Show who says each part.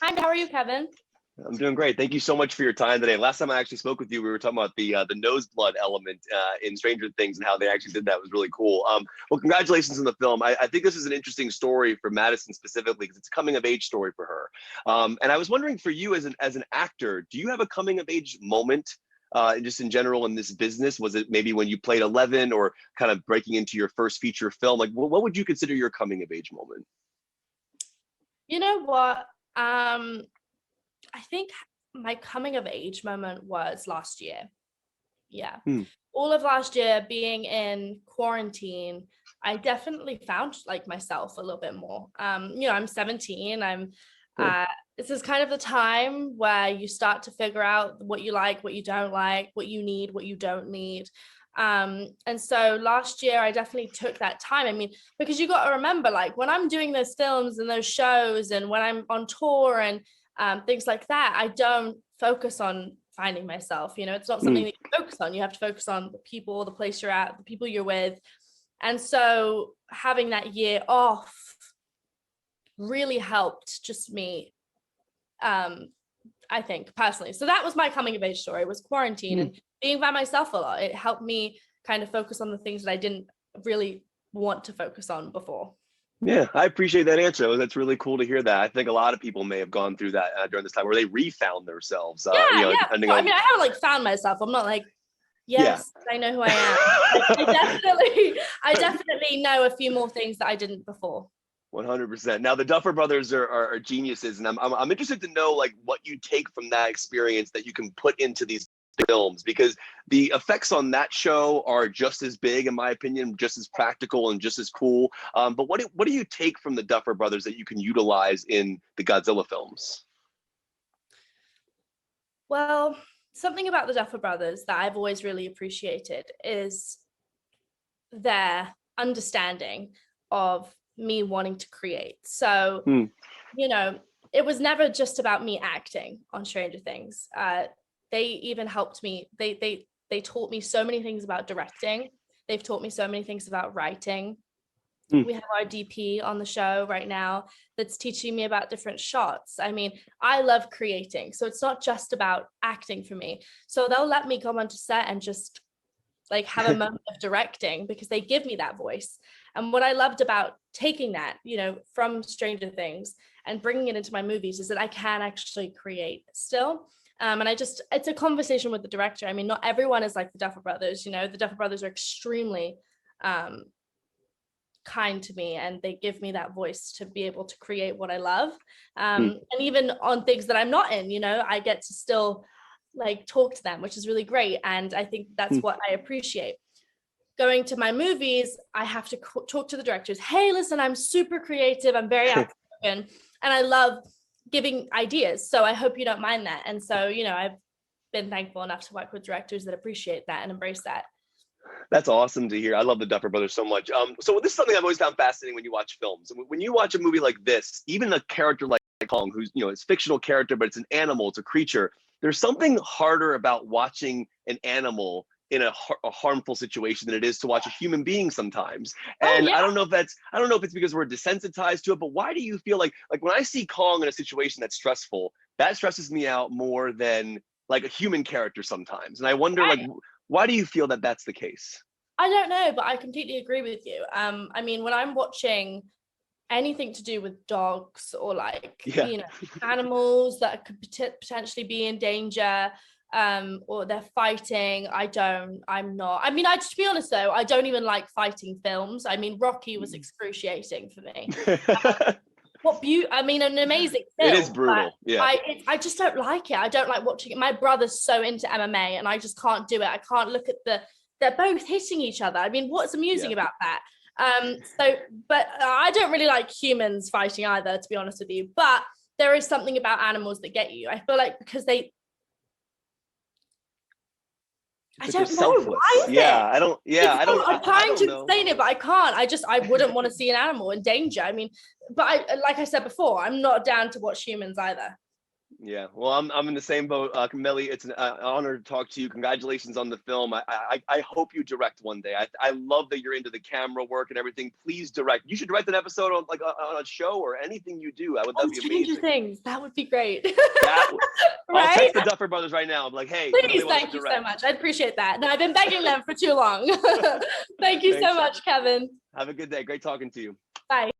Speaker 1: Hi, how are you, Kevin?
Speaker 2: I'm doing great. Thank you so much for your time today. Last time I actually spoke with you, we were talking about the nose blood element in Stranger Things and how they actually did that. It was really cool. Well, congratulations on the film. I think this is an interesting story for Madison specifically because it's a coming of age story for her. And I was wondering for you as an actor, do you have a coming of age moment just in general in this business? Was it maybe when you played 11 or kind of breaking into your first feature film? Like, what would you consider your coming of age moment?
Speaker 1: You know what? I think my coming of age moment was last year. Yeah.
Speaker 2: Hmm.
Speaker 1: All of last year being in quarantine, I definitely found like myself a little bit more. I'm 17.
Speaker 2: Yeah.
Speaker 1: This is kind of the time where you start to figure out what you like, what you don't like, what you need, what you don't need. And so last year I definitely took that time. I mean, because you got to remember, like when I'm doing those films and those shows and when I'm on tour and things like that, I don't focus on finding myself. It's not something that you focus on. You have to focus on the people, the place you're at, the people you're with. And so having that year off really helped just me, I think personally. So that was my coming of age story, was quarantine and being by myself a lot. It helped me kind of focus on the things that I didn't really want to focus on before.
Speaker 2: Yeah, I appreciate that answer. That's really cool to hear that. I think a lot of people may have gone through that during this time where they refound themselves,
Speaker 1: Yeah.
Speaker 2: depending
Speaker 1: So,
Speaker 2: on.
Speaker 1: I mean, I haven't like found myself. I'm not like,
Speaker 2: Yeah.
Speaker 1: yes, I know who I am. I definitely know a few more things that I didn't before.
Speaker 2: 100%. Now the Duffer Brothers are geniuses, and I'm interested to know like what you take from that experience that you can put into these films, because the effects on that show are just as big, in my opinion, just as practical and just as cool. But what do you take from the Duffer Brothers that you can utilize in the Godzilla films?
Speaker 1: Well, something about the Duffer Brothers that I've always really appreciated is their understanding of me wanting to create. So, it was never just about me acting on Stranger Things. They even helped me. They taught me so many things about directing. They've taught me so many things about writing. We have our DP on the show right now that's teaching me about different shots. I mean, I love creating, so it's not just about acting for me. So they'll let me come onto set and just like have a moment of directing because they give me that voice. And what I loved about taking that, from Stranger Things and bringing it into my movies is that I can actually create still. And it's a conversation with the director. I mean, not everyone is like the Duffer Brothers. The Duffer Brothers are extremely kind to me, and they give me that voice to be able to create what I love. And even on things that I'm not in, I get to still like talk to them, which is really great. And I think that's what I appreciate. Going to my movies, I have to talk to the directors. Hey, listen, I'm super creative. I'm very outspoken and I love giving ideas. So I hope you don't mind that. And so, I've been thankful enough to work with directors that appreciate that and embrace that.
Speaker 2: That's awesome to hear. I love the Duffer Brothers so much. So this is something I've always found fascinating when you watch films. When you watch a movie like this, even a character like Kong, who's, it's a fictional character, but it's an animal, it's a creature. There's something harder about watching an animal in a harmful situation than it is to watch a human being sometimes. And I don't know if it's because we're desensitized to it, but why do you feel like when I see Kong in a situation that's stressful, that stresses me out more than like a human character sometimes? And I wonder, like, why do you feel that that's the case?
Speaker 1: I don't know, but I completely agree with you. I mean, when I'm watching anything to do with dogs or animals that could potentially be in danger, or they're fighting, to be honest though, I don't even like fighting films. I mean, Rocky was excruciating for me. An amazing film.
Speaker 2: It is brutal. Yeah.
Speaker 1: I just don't like it. I don't like watching it. My brother's so into MMA and I just can't do it. I can't look at they're both hitting each other. I mean, what's amusing about that? But I don't really like humans fighting either, to be honest with you. But there is something about animals that get you. I feel like because I don't know. Why is it?
Speaker 2: I'm
Speaker 1: trying to explain it, but I can't. I wouldn't want to see an animal in danger. I mean, but like I said before, I'm not down to watch humans either.
Speaker 2: Yeah, well, I'm in the same boat, Millie. It's an honor to talk to you. Congratulations on the film. I hope you direct one day. I love that you're into the camera work and everything. Please direct. You should direct an episode on on a show or anything you do. That'd be
Speaker 1: Stranger
Speaker 2: amazing.
Speaker 1: Things. That would be great.
Speaker 2: I'll
Speaker 1: Right?
Speaker 2: text the Duffer Brothers right now. I'm like, hey,
Speaker 1: Please, thank you so much. I appreciate that. No, I've been begging them for too long. Thank you so much, Kevin.
Speaker 2: Have a good day. Great talking to you.
Speaker 1: Bye.